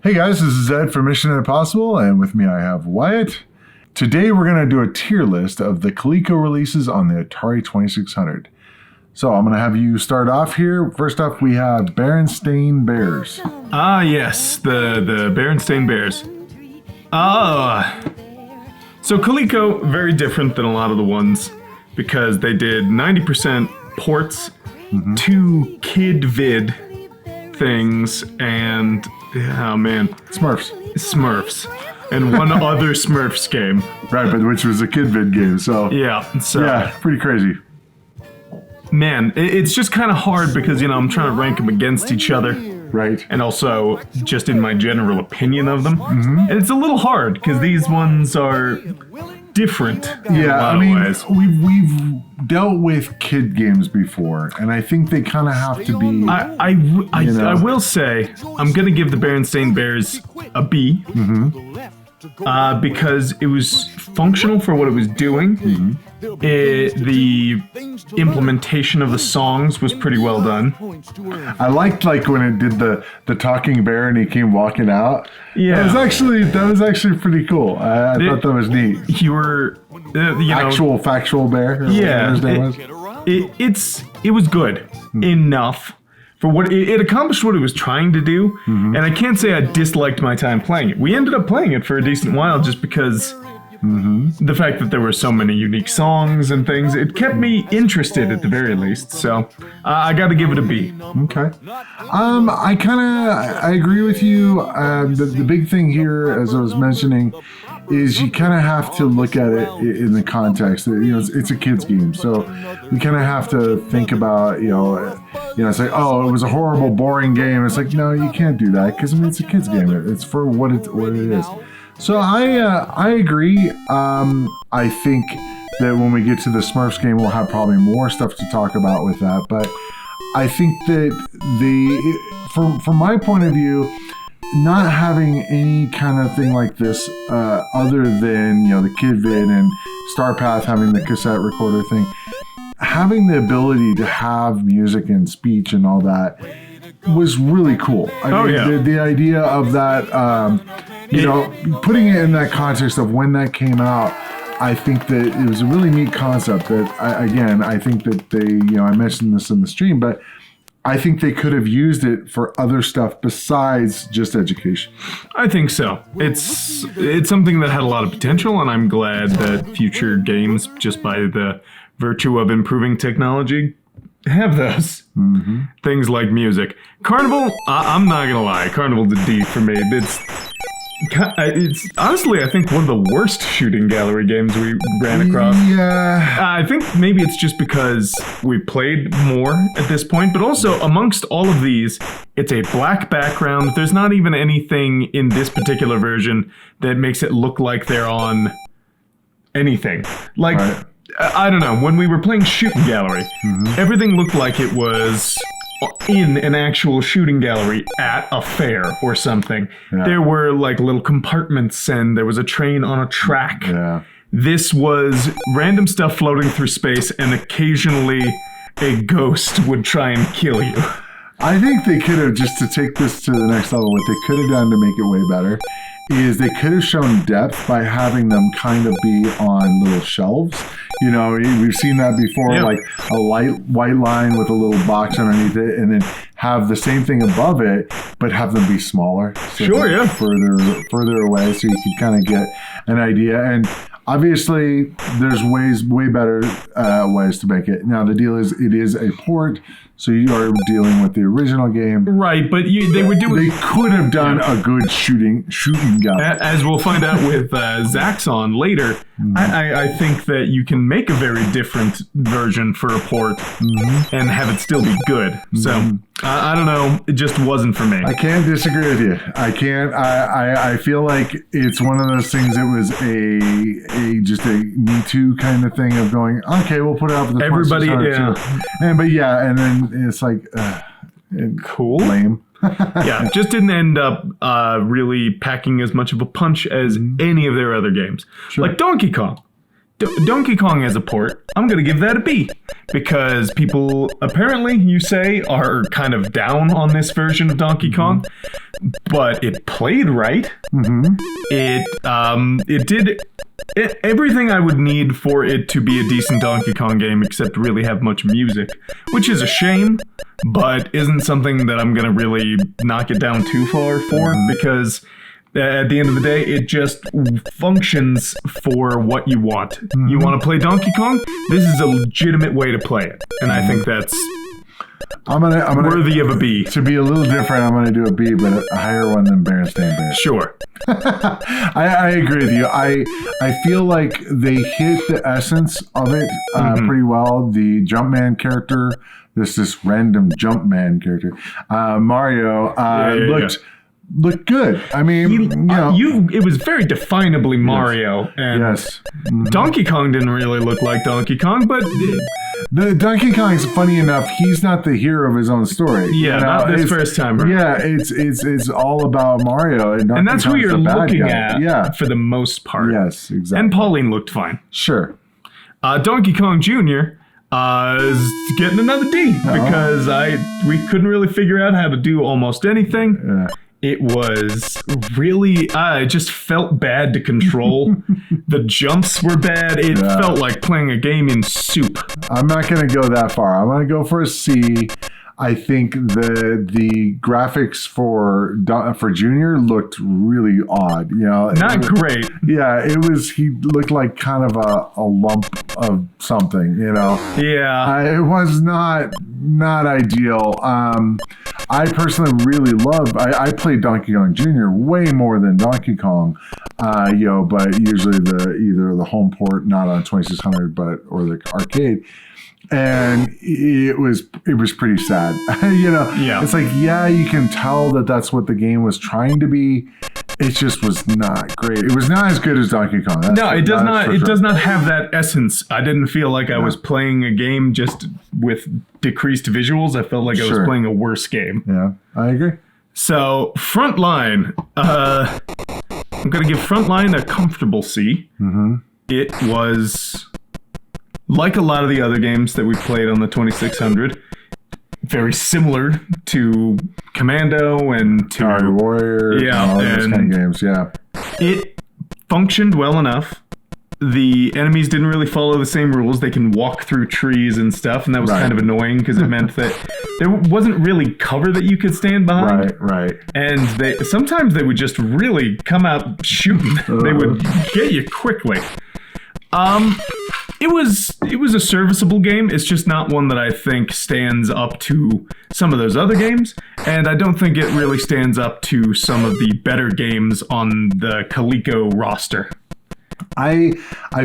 Hey guys, this is Ed from Mission Impossible, and with me I have Wyatt. Today we're going to do a tier list of the Coleco releases on the Atari 2600. So I'm going to have you start off here. First up, we have Berenstain Bears. Ah, yes, the Berenstain Bears. So Coleco, very different than a lot of the ones because they did 90% ports, 2 kid vid things, and oh man, Smurfs, and one other Smurfs game. Right, but which was a kid vid game, so yeah, pretty crazy. Man, it's just kind of hard because, I'm trying to rank them against each other. Right. And also just in my general opinion of them. And it's a little hard because these ones are different in a lot of ways. We've dealt with kid games before, and I think they kind of have to be... I will say, I'm going to give the Berenstain Bears a B. Because it was functional for what it was doing. The implementation of the songs was pretty well done. I liked when it did the talking bear and he came walking out. Yeah, that was actually pretty cool. I thought that was neat. You were actual factual bear. Yeah, it was good enough. For what it accomplished what it was trying to do, and I can't say I disliked my time playing it. We ended up playing it for a decent while just because the fact that there were so many unique songs and things, it kept me interested at the very least. So I got to give it a B. Okay. I agree with you. The big thing here, as I was mentioning, is you kind of have to look at it in the context. It's a kid's game, so you kind of have to think about, it's like, oh, it was a horrible, boring game. It's like, no, you can't do that because it's a kid's game. It's for what it is. So I agree. I think that when we get to the Smurfs game, we'll have probably more stuff to talk about with that. But I think that from my point of view, not having any kind of thing like this other than the kid vid and Starpath having the cassette recorder thing, having the ability to have music and speech and all that was really cool. The idea of that, putting it in that context of when that came out, I think that it was a really neat concept that I think that they, I mentioned this in the stream, but I think they could have used it for other stuff besides just education. I think so. It's something that had a lot of potential, and I'm glad that future games, just by the virtue of improving technology, have those. Things like music. Carnival, I'm not going to lie, Carnival's a D for me. It's honestly, I think, one of the worst shooting gallery games we ran across. Yeah. I think maybe it's just because we played more at this point, but also amongst all of these, it's a black background. There's not even anything in this particular version that makes it look like they're on anything. Right. I don't know, when we were playing shooting gallery, everything looked like it was in an actual shooting gallery at a fair or something. Yeah. There were little compartments and there was a train on a track. Yeah. This was random stuff floating through space, and occasionally a ghost would try and kill you. I think they could have, just to take this to the next level, what they could have done to make it way better is they could have shown depth by having them kind of be on little shelves. We've seen that before, like a light white line with a little box underneath it, and then have the same thing above it, but have them be smaller. So further away, so you can kind of get an idea. And obviously, there's way better ways to make it. Now, the deal is, it is a port, so you are dealing with the original game. Right, but they could have done a good shooting gallery. As we'll find out with Zaxxon later, I think that you can make a very different version for a port and have it still be good. So, I don't know, it just wasn't for me. I can't disagree with you. I can't. I feel like it's one of those things that was just a Me Too kind of thing of going, okay, we'll put it out for the everybody, and then it's like, cool, lame. Yeah, just didn't end up really packing as much of a punch as any of their other games. Sure. Like Donkey Kong. Donkey Kong as a port, I'm going to give that a B. Because people, apparently, you say, are kind of down on this version of Donkey Kong. But it played right. It did everything I would need for it to be a decent Donkey Kong game, except really have much music. Which is a shame, but isn't something that I'm going to really knock it down too far for. Because at the end of the day, it just functions for what you want. You want to play Donkey Kong? This is a legitimate way to play it. And I think that's I'm gonna worthy of a B. To be a little different, I'm gonna do a B, but a higher one than Berenstain Bears. Sure. I agree with you. I feel like they hit the essence of it pretty well. The Jumpman character, this random Jumpman character, Mario, looked good. I mean, it was very definably Mario, and Donkey Kong didn't really look like Donkey Kong, but the Donkey Kong's funny enough. He's not the hero of his own story. Yeah, not this first time. Right? Yeah, it's all about Mario, and that's who you're looking at. Yeah, for the most part. Yes, exactly. And Pauline looked fine. Sure. Donkey Kong Jr. Is getting another D because we couldn't really figure out how to do almost anything. Yeah. It was really, it just felt bad to control. The jumps were bad. It felt like playing a game in soup. I'm not going to go that far. I'm going to go for a C. I think the graphics for Junior looked really odd. Not great. Yeah, he looked like kind of a lump of something. Yeah, it was not ideal. I personally really love. I played Donkey Kong Jr. way more than Donkey Kong. But usually either the home port, not on 2600, or the arcade. And it was pretty sad. It's like, you can tell that's what the game was trying to be. It just was not great. It was not as good as Donkey Kong. It does not. It does not have that essence. I didn't feel like I was playing a game just with decreased visuals. I felt like I was playing a worse game. Yeah, I agree. So Frontline, I'm gonna give Frontline a comfortable C. It was, like a lot of the other games that we played on the 2600, very similar to Commando and to Atari Warrior, and all those kind of games. Yeah, it functioned well enough. The enemies didn't really follow the same rules. They can walk through trees and stuff, and that was kind of annoying because it meant that there wasn't really cover that you could stand behind. Right. And sometimes they would just really come out shooting. They would get you quickly. It was a serviceable game. It's just not one that I think stands up to some of those other games, and I don't think it really stands up to some of the better games on the Coleco roster. I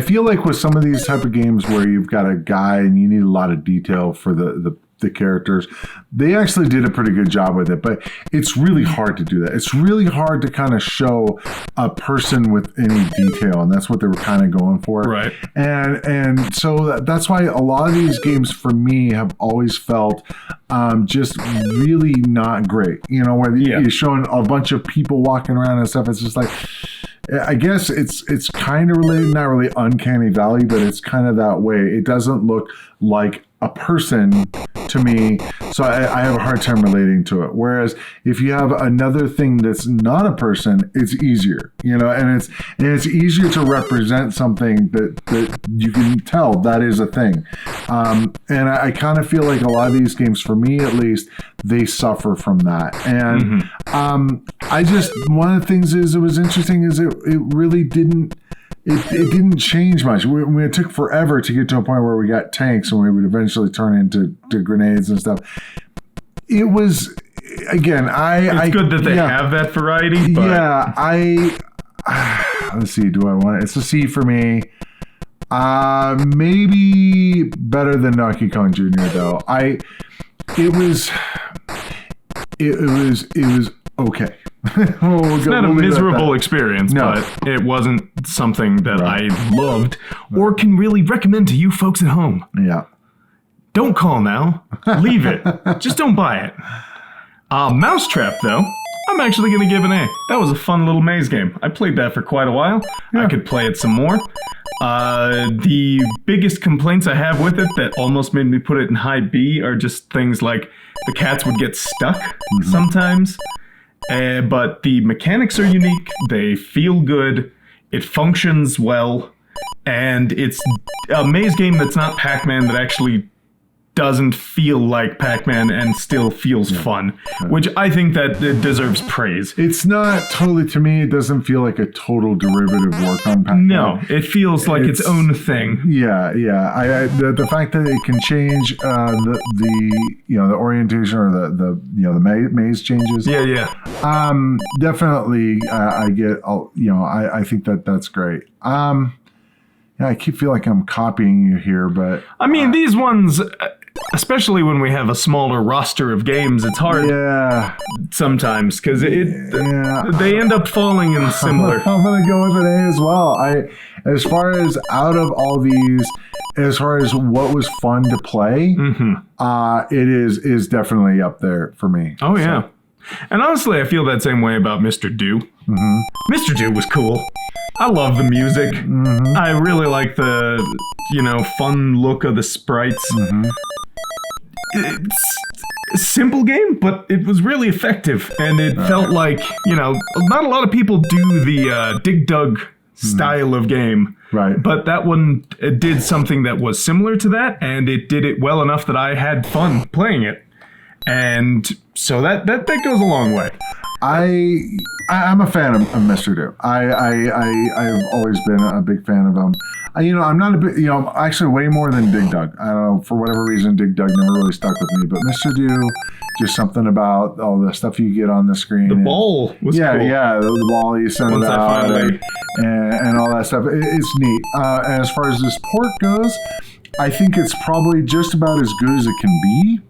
feel like with some of these type of games where you've got a guy and you need a lot of detail for the characters, they actually did a pretty good job with it, but it's really hard to do that. It's really hard to kind of show a person with any detail, and that's what they were kind of going for. Right. And so that's why a lot of these games for me have always felt just really not great. Where you're showing a bunch of people walking around and stuff. It's just like, I guess it's kind of related, not really uncanny valley, but it's kind of that way. It doesn't look like a person to me, so I have a hard time relating to it. Whereas if you have another thing that's not a person, it's easier, and it's easier to represent something that you can tell that is a thing. And I kind of feel like a lot of these games, for me at least, they suffer from that. And I just, one of the things it was interesting is it really didn't. It didn't change much. It took forever to get to a point where we got tanks and we would eventually turn into grenades and stuff. It was, again, it's good that they have that variety. But let's see. Do I want it? It's a C for me. Maybe better than Donkey Kong Jr. though. It was okay. It's not a miserable experience, but it wasn't something that I loved or can really recommend to you folks at home. Yeah. Don't call now. Leave it. Just don't buy it. Mousetrap, though, I'm actually going to give an A. That was a fun little maze game. I played that for quite a while. Yeah. I could play it some more. The biggest complaints I have with it that almost made me put it in high B are just things like the cats would get stuck sometimes. But the mechanics are unique. They feel good. It functions well. And it's a maze game that's not Pac-Man that actually doesn't feel like Pac-Man and still feels fun, which I think that it deserves praise. It's not totally, to me, it doesn't feel like a total derivative work on Pac-Man. No, it feels like its own thing. Yeah. The fact that it can change the orientation or the maze changes. Yeah. Definitely, I get. I think that's great. Yeah, I feel like I'm copying you here, but I mean these ones. Especially when we have a smaller roster of games, it's hard sometimes because they end up falling in similar. I'm going to go with an A as well. As far as out of all these, as far as what was fun to play, it is definitely up there for me. Oh, yeah. And honestly, I feel that same way about Mr. Do. Mr. Do was cool. I love the music. I really like the, fun look of the sprites. It's a simple game, but it was really effective, and it felt like, not a lot of people do the Dig Dug style of game. Right. But that one did something that was similar to that, and it did it well enough that I had fun playing it. And so that goes a long way. I'm a fan of Mr. Do. I've always been a big fan of him. I'm not a bit, actually way more than Dig Dug. I don't know, for whatever reason, Dig Dug never really stuck with me. But Mr. Do, just something about all the stuff you get on the screen. The ball was cool. Yeah, the ball you send Once it out finally... and all that stuff. It's neat. And as far as this port goes, I think it's probably just about as good as it can be.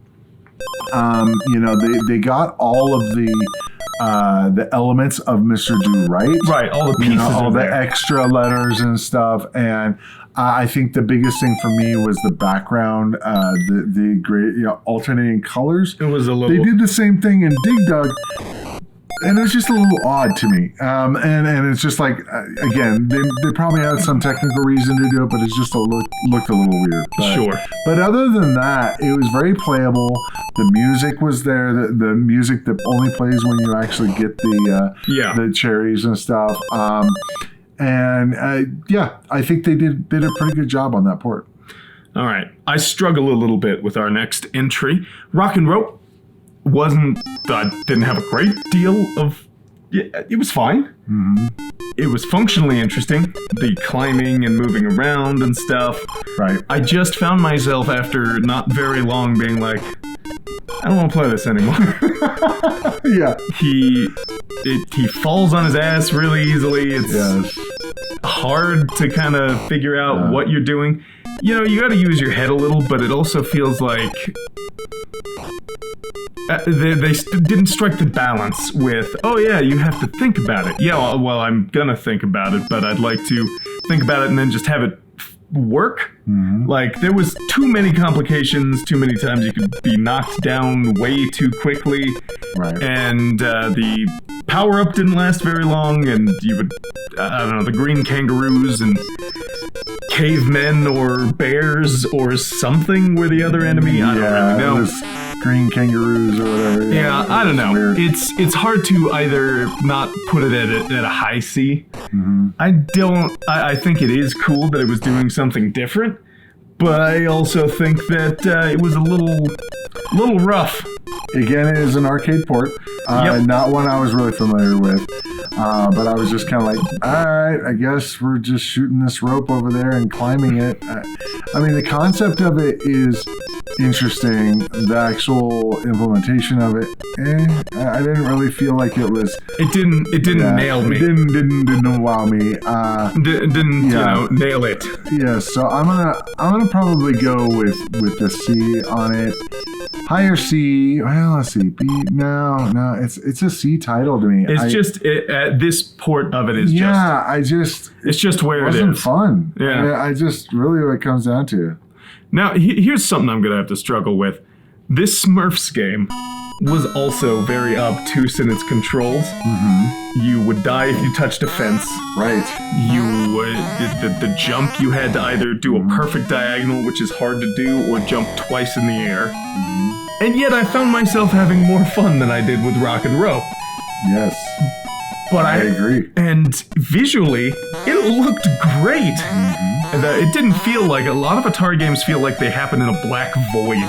They got all of the elements of Mr. Do right. Right, all the pieces all the there. extra letters and stuff. And I think the biggest thing for me was the background, the great alternating colors. It was a little... They did the same thing in Dig Dug, and it's just a little odd to me. And it's just like, again, they probably had some technical reason to do it, but it's just looked a little weird. Sure. But other than that, it was very playable. The music was there. The music that only plays when you actually get the cherries and stuff. I think they did a pretty good job on that port. All right. I struggle a little bit with our next entry. Roc N Rope didn't have a great deal of... it was fine. It was functionally interesting. The climbing and moving around and stuff. Right. I just found myself after not very long being like, I don't want to play this anymore. Yeah. He falls on his ass really easily. It's hard to kind of figure out what you're doing. You got to use your head a little, but it also feels like they didn't strike the balance with, you have to think about it. Yeah, well, I'm gonna think about it, but I'd like to think about it and then just have it work. Like, there was too many complications, too many times you could be knocked down way too quickly. Right. And the power-up didn't last very long, and you would, the green kangaroos and cavemen or bears or something were the other enemy. I don't really know. Green kangaroos or whatever. Yeah, I don't know. Weird. It's hard to either not put it at a high C. I think it is cool that it was doing something different, but I also think that it was a little rough. Again, it is an arcade port. Not one I was really familiar with. But I was just kind of like, all right, I guess we're just shooting this rope over there and climbing it. The concept of it is interesting. The actual implementation of it, I didn't really feel like it was. It didn't nail me. It didn't wow me. Didn't nail it. Yeah, so I'm gonna probably go with the C on it. Higher C. Well, let's see. B. No. It's a C title to me. This port of it is it's just where it is. It wasn't fun. Yeah. I just really what it comes down to. Now, here's something I'm going to have to struggle with. This Smurfs game was also very obtuse in its controls. You would die if you touched a fence. Right. You would the jump, you had to either do a perfect diagonal, which is hard to do, or jump twice in the air. And yet I found myself having more fun than I did with Roc N Rope. Yes. But I agree. And visually, it looked great. It didn't feel like, a lot of Atari games feel like they happen in a black void.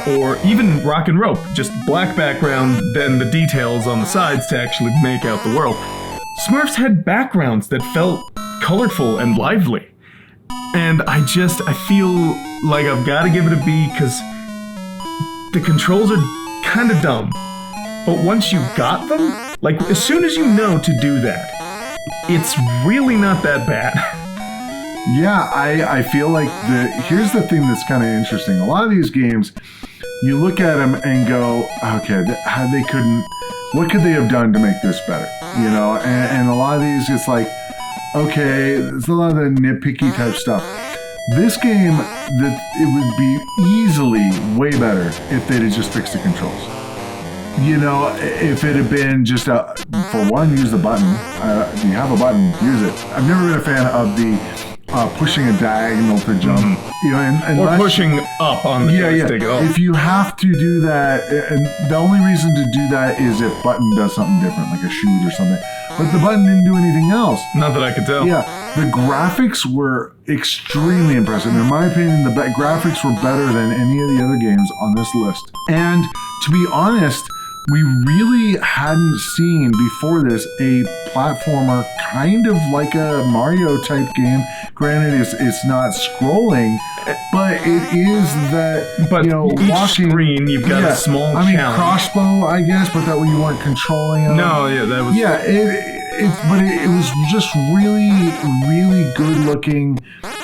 Or even Roc N Rope, just black background, then the details on the sides to actually make out the world. Smurfs had backgrounds that felt colorful and lively. And I feel like I've got to give it a B because the controls are kind of dumb. But once you got them, like as soon as you know to do that, it's really not that bad. Yeah, I feel like here's the thing that's kind of interesting. A lot of these games, you look at them and go, okay, what could they have done to make this better? You know, and a lot of these, it's like, okay, there's a lot of the nitpicky type stuff. This game, it would be easily way better if they'd have just fixed the controls. You know, if it had been just for one, use the button. You have a button, use it. I've never been a fan of the pushing a diagonal to jump. You know, or pushing up on the joystick. Yeah. If you have to do that, and the only reason to do that is if button does something different, like a shoot or something. But the button didn't do anything else. Not that I could tell. Yeah, the graphics were extremely impressive. In my opinion, the graphics were better than any of the other games on this list. And to be honest, we really hadn't seen before this a platformer kind of like a Mario type game. Granted, it's not scrolling, but it is that, but you know, each walking screen you've got a small challenge. Crossbow, I guess, but that way you weren't controlling it. No, yeah, that was... Yeah, it was just really, really good looking,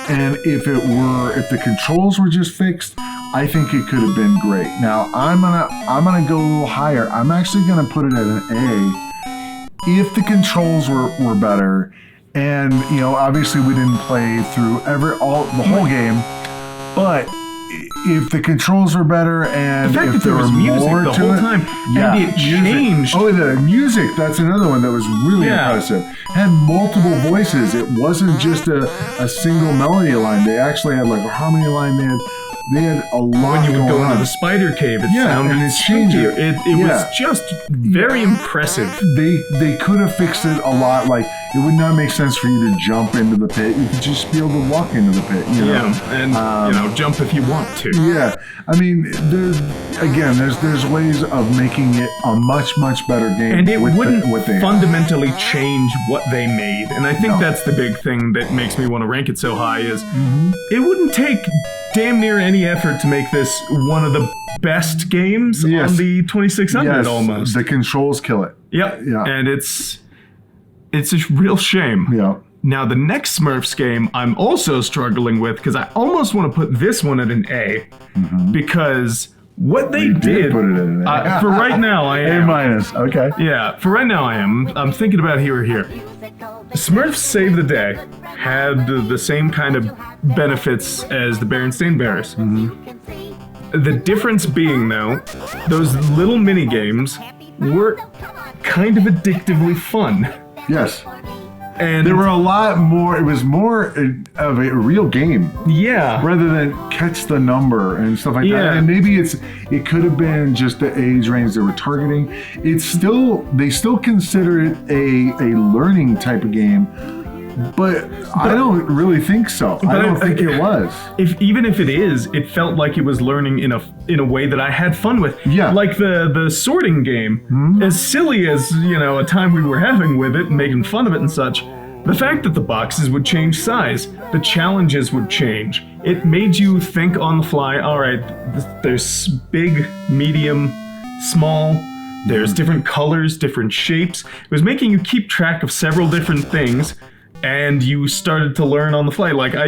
and if the controls were just fixed, I think it could have been great. Now I'm gonna go a little higher. I'm actually gonna put it at an A. If the controls were better, and you know, obviously we didn't play through the whole game, but if the controls were better and if there was music more the to whole it, time, yeah, and it changed. Oh, the music, that's another one that was really impressive. Had multiple voices. It wasn't just a single melody line. They actually had like a harmony line. They had a lot when you would go on. into the spider cave, it sounded and it changed spookier. It was just very impressive. They could have fixed it a lot. Like, it would not make sense for you to jump into the pit. You could just be able to walk into the pit. You know? And jump if you want to. Yeah, I mean, there's ways of making it a much better game. And it wouldn't fundamentally change what they made. And I think that's the big thing that makes me want to rank it so high is it wouldn't take damn near any effort to make this one of the best games on the 2600 almost. The controls kill it. Yep. Yeah. And it's a real shame. Yeah. Now, the next Smurfs game I'm also struggling with because I almost want to put this one at an A because what they did put it at an A. For right now, I am. A-. Okay. Yeah, for right now I am. I'm thinking about here or here. Smurfs Save the Day had the same kind of benefits as the Berenstain Bears. The difference being, though, those little mini games were kind of addictively fun. Yes. And there were a lot more, it was more of a real game. Yeah. Rather than catch the number and stuff like that. And maybe it could have been just the age range they were targeting. They still consider it a learning type of game. But I don't really think so. I don't think it was. Even if it is, it felt like it was learning in a way that I had fun with. Yeah. Like the sorting game, as silly as, a time we were having with it and making fun of it and such, the fact that the boxes would change size, the challenges would change. It made you think on the fly, all right, there's big, medium, small, there's different colors, different shapes. It was making you keep track of several different things. And you started to learn on the fly. Like I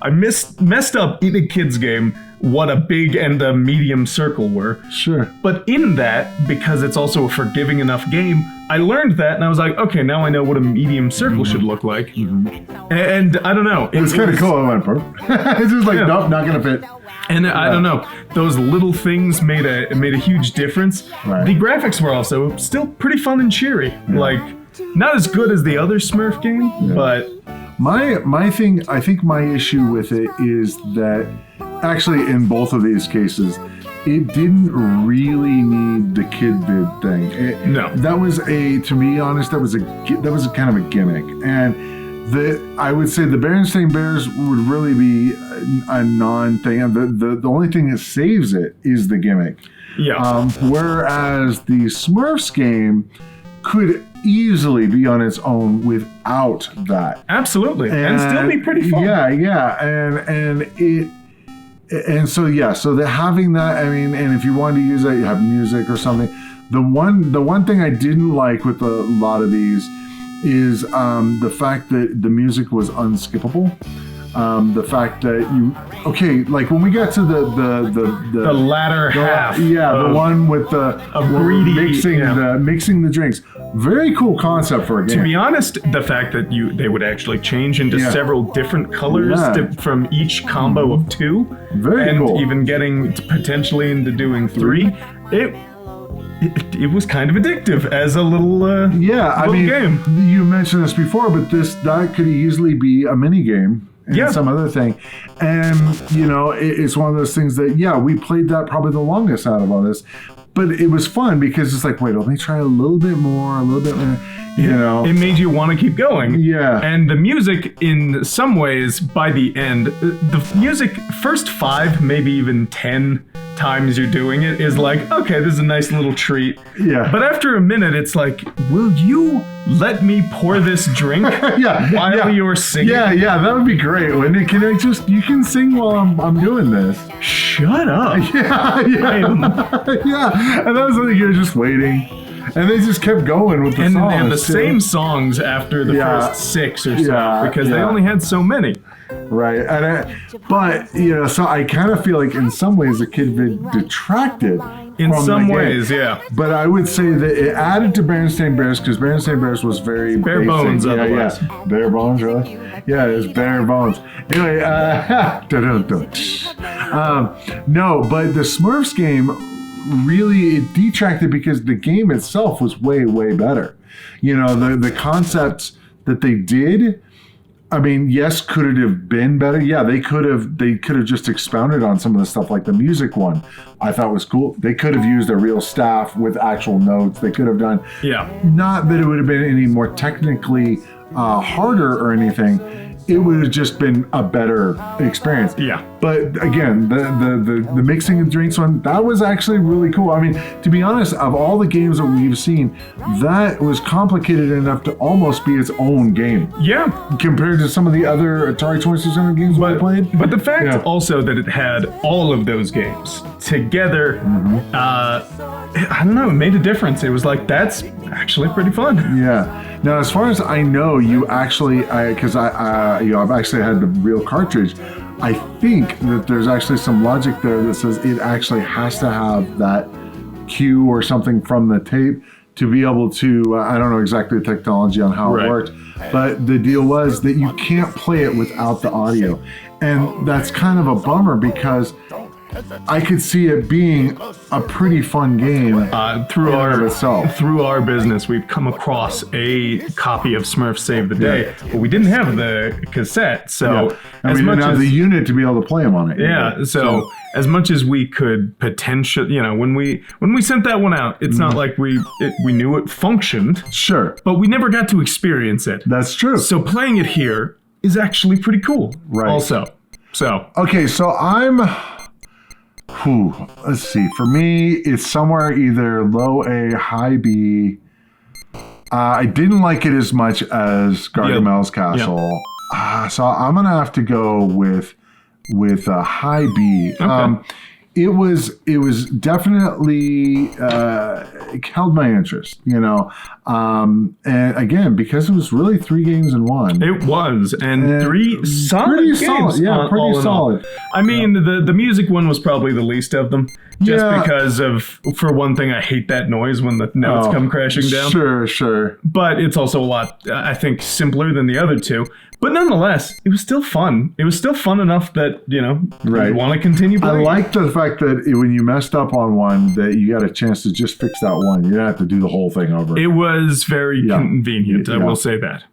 messed up in a kid's game what a big and a medium circle were. Sure. But in that, because it's also a forgiving enough game, I learned that and I was like, okay, now I know what a medium circle should look like. And I don't know. It was kind of cool. I went, it's just like, nope, not gonna fit. And I don't know, those little things made a huge difference. Right. The graphics were also still pretty fun and cheery. Yeah. Like, not as good as the other Smurf game, but my thing, I think my issue with it is that actually in both of these cases, it didn't really need the kid vid thing. No, that was to be honest, that was a kind of a gimmick, and I would say the Berenstain Bears would really be a non-thing. The only thing that saves it is the gimmick. Yeah. Whereas the Smurfs game could easily be on its own without that. Absolutely, and still be pretty fun. So that having that, I mean, and if you wanted to use that, you have music or something. The one thing I didn't like with a lot of these is the fact that the music was unskippable. The fact that like when we got to the latter half, the one with the greedy mixing the drinks, very cool concept for a game. To be honest, the fact that they would actually change into several different colors from each combo of 2, very cool, and even getting potentially into doing 3, it was kind of addictive as a little game. You mentioned this before, but that could easily be a mini game. And some other thing. And, it's one of those things that, we played that probably the longest out of all this. But it was fun because it's like, wait, let me try a little bit more, It made you want to keep going. Yeah. And the music, in some ways, by the end, the music, first 5, maybe even 10 times you're doing it, is like, okay, this is a nice little treat. Yeah. But after a minute, it's like, will you let me pour this drink while you're singing? Yeah, that would be great. Wouldn't it? You can sing while I'm doing this. Shut up. Yeah. And that was like you're just waiting. And they just kept going with the songs. And the same songs after the first 6 or so, because they only had so many. Right. But so I kind of feel like in some ways the kid vid detracted in from some the ways, game. But I would say that it added to Berenstain Bears because Berenstain Bears was very bare basic. bones. Otherwise, bare bones, really. Yeah, it was bare bones. Anyway, no, but the Smurfs game really it detracted because the game itself was way better. The concepts that they did. I mean, yes, could it have been better? Yeah, they could have just expounded on some of the stuff, like the music one. I thought was cool. They could have used a real staff with actual notes. They could have done. Yeah. Not that it would have been any more technically harder or anything. It would have just been a better experience. Yeah. But again, the mixing of drinks one, that was actually really cool. I mean, to be honest, of all the games that we've seen, that was complicated enough to almost be its own game. Yeah. Compared to some of the other Atari 2600 games we played. But the fact also that it had all of those games together, I don't know, it made a difference. It was like, that's actually pretty fun. Yeah. Now, as far as I know, you actually, because I've actually had the real cartridge. I think that there's actually some logic there that says it actually has to have that cue or something from the tape to be able to, I don't know exactly the technology on how it worked, but the deal was that you can't play it without the audio. And that's kind of a bummer because I could see it being a pretty fun game through our business. We've come across a copy of Smurfs Save the Day, but we didn't have the cassette, so and we didn't have the unit to be able to play them on it. Yeah, so as much as we could potentially, when we sent that one out, it's not like we knew it functioned. Sure, but we never got to experience it. That's true. So playing it here is actually pretty cool. Right. Also, okay, so I'm. Let's see. For me, it's somewhere either low A, high B. I didn't like it as much as Gargamel's Castle. So I'm gonna have to go with a high B. Okay. it was definitely it held my interest, and again, because it was really 3 games in one. It was, and 3 solid pretty games. Solid, yeah, pretty solid. I mean, the music one was probably the least of them, just because of, for one thing, I hate that noise when the notes come crashing down. Sure. But it's also a lot, I think, simpler than the other 2. But nonetheless, it was still fun. It was still fun enough that, you want to continue playing. I like the fact that when you messed up on one, that you got a chance to just fix that one. You didn't have to do the whole thing over. It was very convenient, I will say that.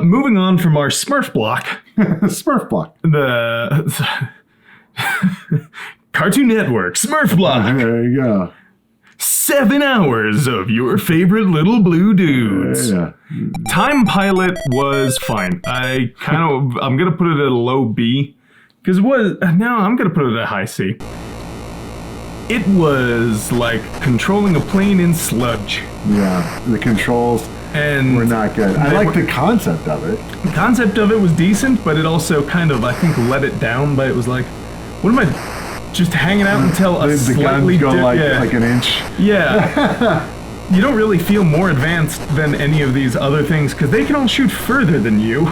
Moving on from our Smurf block. Smurf block. The Cartoon Network Smurf block. There you go. 7 hours of your favorite little blue dudes. Yeah. Time Pilot was fine. I'm gonna put it at a low B, because I'm gonna put it at a high C. It was like controlling a plane in sludge. Yeah, the controls were not good. I like the concept of it. The concept of it was decent, but it also kind of, I think, let it down. But it was like, what am I? Just hanging out until a slightly guns go like an inch. Yeah. You don't really feel more advanced than any of these other things because they can all shoot further than you.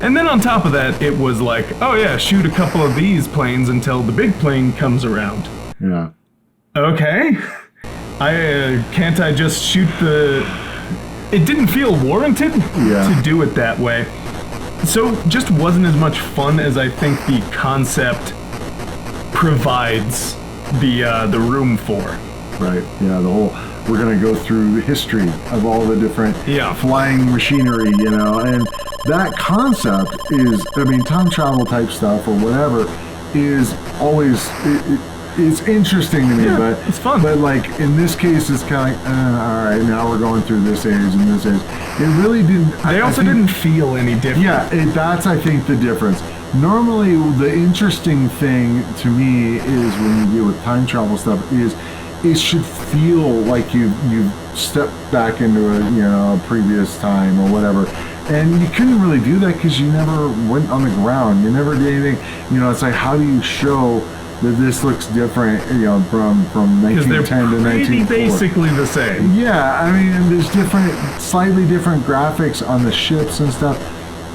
And then on top of that, it was like, oh yeah, shoot a couple of these planes until the big plane comes around. Yeah. Okay. Can't I just shoot the... It didn't feel warranted to do it that way. So just wasn't as much fun as I think the concept provides the room for. Right. Yeah, the whole, we're going to go through history of all the different flying machinery, and that concept is, time travel type stuff or whatever is always, it's interesting to me, but it's fun. But like in this case, it's kind of like, all right, now we're going through this age and this age. It really didn't. They also didn't feel any different. Yeah, that's I think the difference. Normally, the interesting thing to me is when you deal with time travel stuff is it should feel like you've stepped back into a previous time or whatever. And you couldn't really do that because you never went on the ground. You never did anything. It's like, how do you show that this looks different, from 1910 to 1940? Basically the same. Yeah, there's slightly different graphics on the ships and stuff,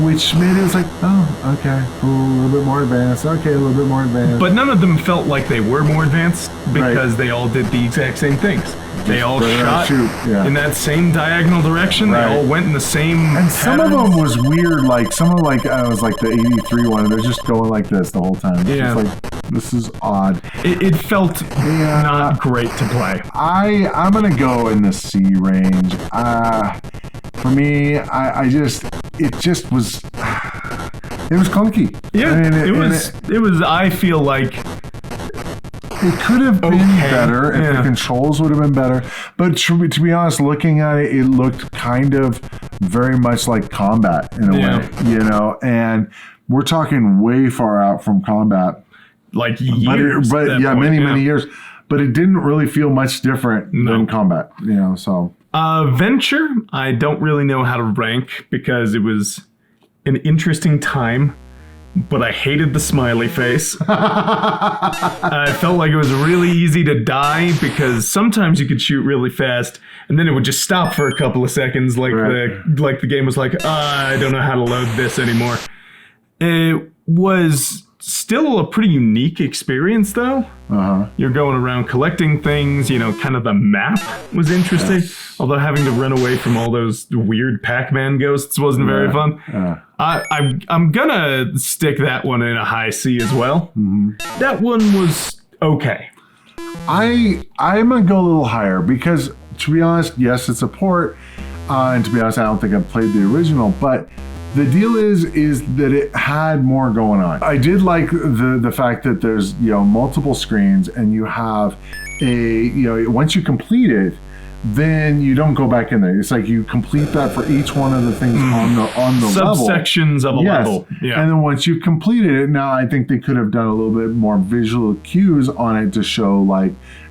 which made it like, oh, okay, cool, a little bit more advanced. Okay, a little bit more advanced. But none of them felt like they were more advanced because they all did the exact same things. They all shot in that same diagonal direction. They all went in the same And some patterns. of them was weird, like some of was like the 83 one. They're just going like this the whole time. It's just like, this is odd. It felt not great to play. I'm going to go in the C range. For me, it just was, it was clunky. Yeah, it was, I feel like, it could have been better if the controls would have been better. But to be honest, looking at it, it looked kind of very much like combat in a way, and we're talking way far out from combat. Like years. Many years. But it didn't really feel much different than combat, so. Venture, I don't really know how to rank because it was an interesting time. But I hated the smiley face. I felt like it was really easy to die because sometimes you could shoot really fast and then it would just stop for a couple of seconds like the game was like, I don't know how to load this anymore. It was still a pretty unique experience though. You're going around collecting things, kind of the map was interesting. Although having to run away from all those weird Pac-Man ghosts wasn't very fun. I'm gonna stick that one in a high C as well. That one was okay. I'm gonna go a little higher because, to be honest, yes, it's a port, and to be honest, I don't think I've played the original, but the deal is that it had more going on. I did like the fact that there's multiple screens and you have once you complete it, then you don't go back in there. It's like you complete that for each one of the things on the level. Subsections of a level. Yeah. And then once you've completed it, now I think they could have done a little bit more visual cues on it to show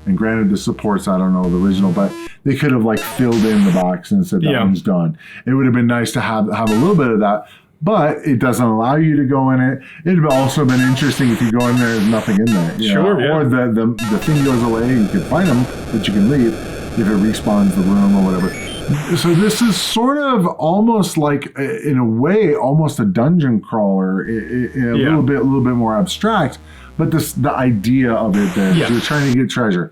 and granted the supports, I don't know the original, but they could have filled in the box and said that one's done. It would have been nice to have a little bit of that. but it doesn't allow you to go in it. It'd have also been interesting if you go in there, there's nothing in there. Sure, yeah. Or the thing goes away and you can find them, but you can leave if it respawns the room or whatever. So this is sort of almost like, in a way, almost a dungeon crawler, a little bit more abstract, but the idea of it that you're trying to get treasure.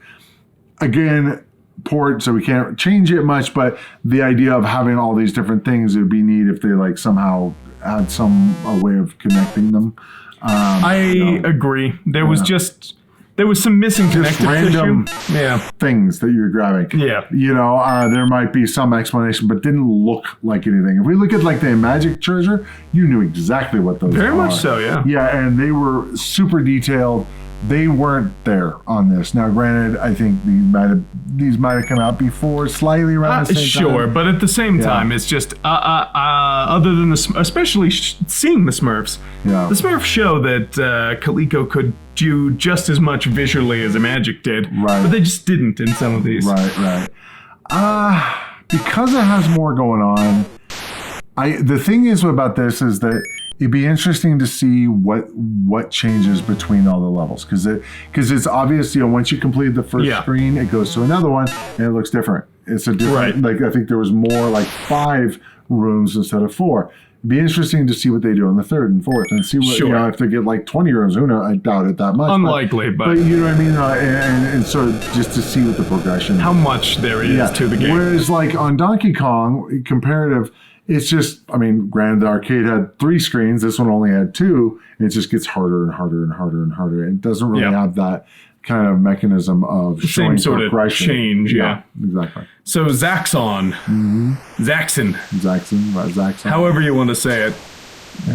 Again, port, so we can't change it much, but the idea of having all these different things, it would be neat if they like somehow had a way of connecting them. I agree. There was some missing connective random tissue. Things that you're grabbing. Yeah. There might be some explanation, but didn't look like anything. If we look at like the magic treasure, you knew exactly what those Very are. much so, yeah. Yeah, and they were super detailed. They weren't there on this. Now, granted, I think these might have come out before, slightly around the same time. Sure, but at the same time, it's just other than especially seeing the Smurfs. Yeah. The Smurfs show that Coleco could do just as much visually as a Magic did, right? But they just didn't in some of these. Right. Because it has more going on. The thing is about this is that it'd be interesting to see what changes between all the levels, because it's obvious, once you complete the first screen, it goes to another one and it looks different. It's a different, like I think there was more like 5 rooms instead of 4. It'd be interesting to see what they do on the 3rd and 4th and see what, if they get like 20 rooms. Who knows? I doubt it that much. Unlikely, but you know what I mean? And so just to see what the progression how much there is to the game. Whereas like on Donkey Kong, comparative, it's just, granted, the arcade had 3 screens. This one only had 2. And it just gets harder and harder and harder and harder. It doesn't really have that kind of mechanism of showing same sort progression. of change, yeah. Exactly. So Zaxxon, Zaxxon, however you want to say it,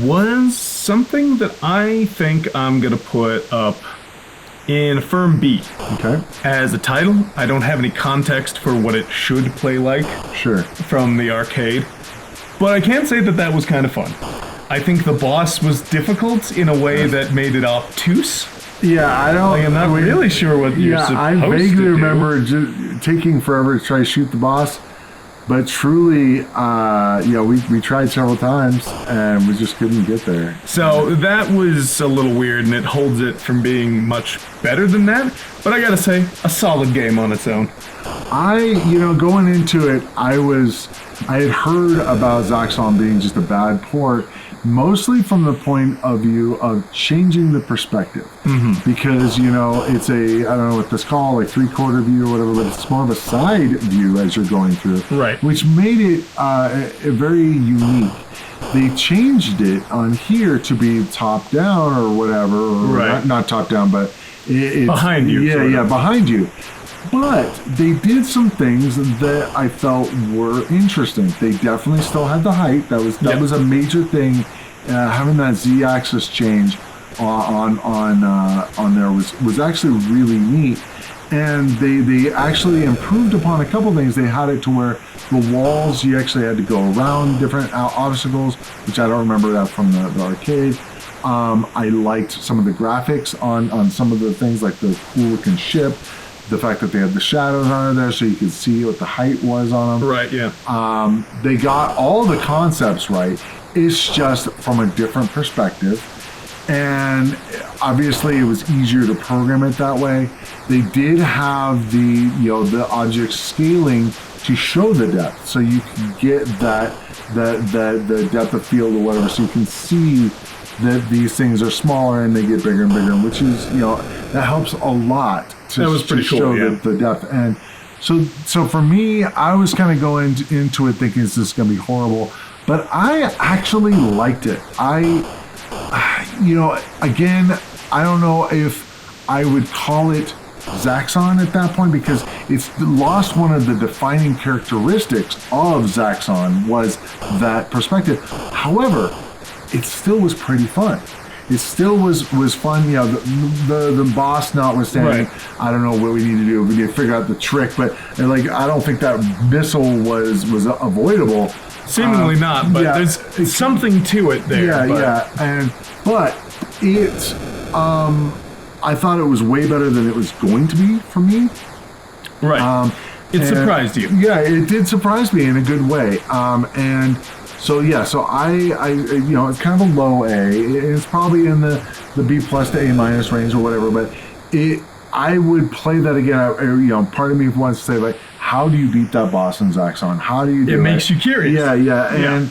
was something that I think I'm going to put up in a firm B. Okay. As a title, I don't have any context for what it should play like from the arcade. But I can say that was kind of fun. I think the boss was difficult in a way that made it obtuse. Yeah, I'm not really sure what you're supposed to do. I vaguely remember taking forever to try to shoot the boss. But truly, we tried several times and we just couldn't get there. So that was a little weird, and it holds it from being much better than that. But I gotta say, a solid game on its own. Going into it, I had heard about Zaxxon being just a bad port, mostly from the point of view of changing the perspective. Mm-hmm. Because, it's I don't know what this called, like 3/4 view or whatever, but it's more of a side view as you're going through. Right. Which made it very unique. They changed it on here to be top down or whatever. Or not top down, but it's behind you. Yeah, behind you. But they did some things that I felt were interesting. They definitely still had the height. That was a major thing. Having that Z-axis change on there was actually really neat. And they actually improved upon a couple things. They had it to where the walls, you actually had to go around different obstacles, which I don't remember that from the arcade. I liked some of the graphics on some of the things, like the cool looking ship. The fact that they had the shadows on there so you could see what the height was on them. Right, yeah. They got all the concepts right. It's just from a different perspective. And obviously it was easier to program it that way. They did have the object scaling to show the depth. So you can get the depth of field or whatever, so you can see that these things are smaller and they get bigger and bigger, which is, that helps a lot to show the depth. And so for me, I was kind of going into it thinking this is going to be horrible, but I actually liked it. Again, I don't know if I would call it Zaxxon at that point, because it's lost one of the defining characteristics of Zaxxon, was that perspective. However, it still was pretty fun. It still was fun. The boss notwithstanding, I don't know what we need to do. We need to figure out the trick, but I don't think that missile was avoidable. Seemingly not, but there's something to it there. But it, I thought it was way better than it was going to be for me. Right. It surprised you. Yeah, it did surprise me in a good way. And So yeah, so I it's kind of a low A. It's probably in the B plus to A minus range or whatever. But I would play that again. Part of me wants to say, like, how do you beat that boss in Zaxxon? How do you do it? It makes you curious. Yeah. And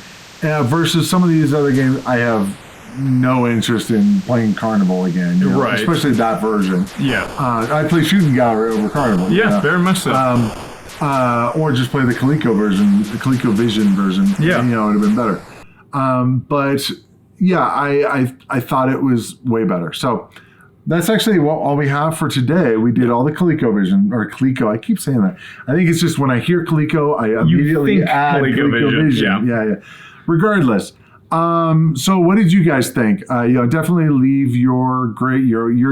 versus some of these other games, I have no interest in playing Carnival again. Right. Especially that version. Yeah. I play Shooting Gallery over Carnival. Yeah, very much so. Or just play the Coleco version, the ColecoVision version. Yeah. It would have been better. But yeah, I thought it was way better. So that's actually all we have for today. We did all the ColecoVision, or Coleco. I keep saying that. I think it's just when I hear Coleco, I immediately add ColecoVision. Yeah. Regardless. So what did you guys think? Definitely leave your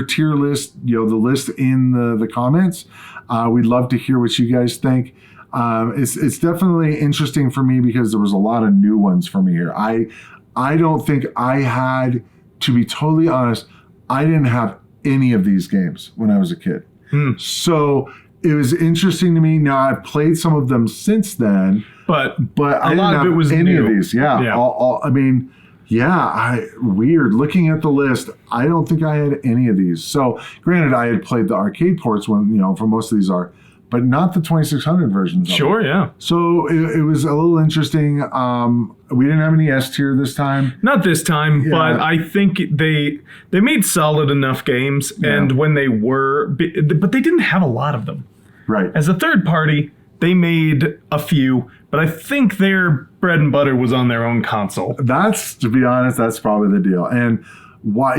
tier list, the list in the comments. We'd love to hear what you guys think. It's definitely interesting for me because there was a lot of new ones for me here. I don't think I had, to be totally honest, I didn't have any of these games when I was a kid. So it was interesting to me. Now I've played some of them since then, but a lot of it was any new. of these. Weird. Looking at the list, I don't think I had any of these. So granted, I had played the arcade ports for most of these are, but not the 2600 versions. Sure, yeah. So it was a little interesting. We didn't have any S tier this time. Not this time, but I think they made solid enough games, and when they were, but they didn't have a lot of them. Right. As a third party, they made a few, but I think their bread and butter was on their own console. To be honest, that's probably the deal. And why,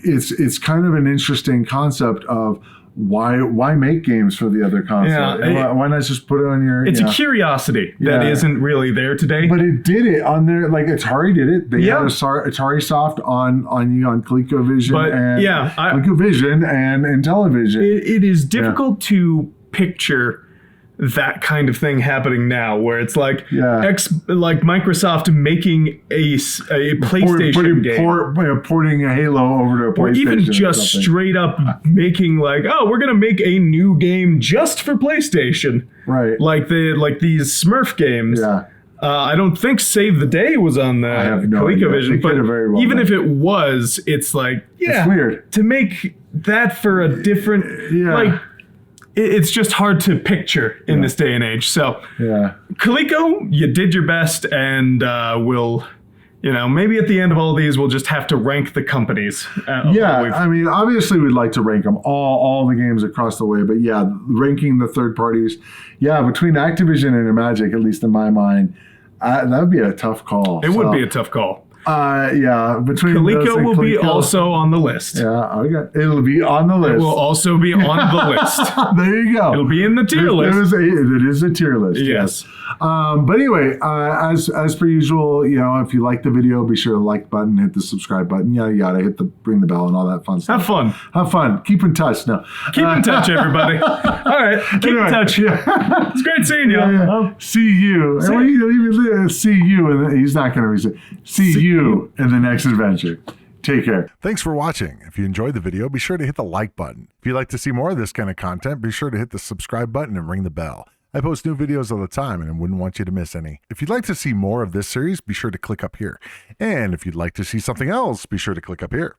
it's kind of an interesting concept of why make games for the other console? Why not just put it on your... It's a curiosity that isn't really there today. But it did it on there, like Atari did it. They had Atari Soft on ColecoVision and ColecoVision and Intellivision. It is difficult to picture that kind of thing happening now, where it's like Microsoft making a PlayStation game, porting a Halo over to a PlayStation, or even just straight up making we're gonna make a new game just for PlayStation, right? Like these Smurf games. Yeah. I don't think Save the Day was on the ColecoVision, but even if it was, it's it's weird to make that for a different it's just hard to picture in this day and age. So, Coleco, you did your best, and we'll, maybe at the end of all these, we'll just have to rank the companies. Obviously, we'd like to rank them all the games across the way, but ranking the third parties, between Activision and Imagic, at least in my mind, that would be a tough call. It would be a tough call. Between Coleco will be also on the list. It'll be on the list. It will also be on the list. There you go. It'll be in the tier list. It is a tier list. Yes. But anyway, as per usual, if you like the video, be sure to like button, hit the subscribe button, hit ring the bell and all that fun stuff. Have fun. Keep in touch. Keep in touch, everybody. All right. Keep in touch. It's great seeing you. See you. See you. And he's not going to see you in the next adventure. Take care. Thanks for watching. If you enjoyed the video, be sure to hit the like button. If you'd like to see more of this kind of content, be sure to hit the subscribe button and ring the bell. I post new videos all the time and I wouldn't want you to miss any. If you'd like to see more of this series, be sure to click up here. And if you'd like to see something else, be sure to click up here.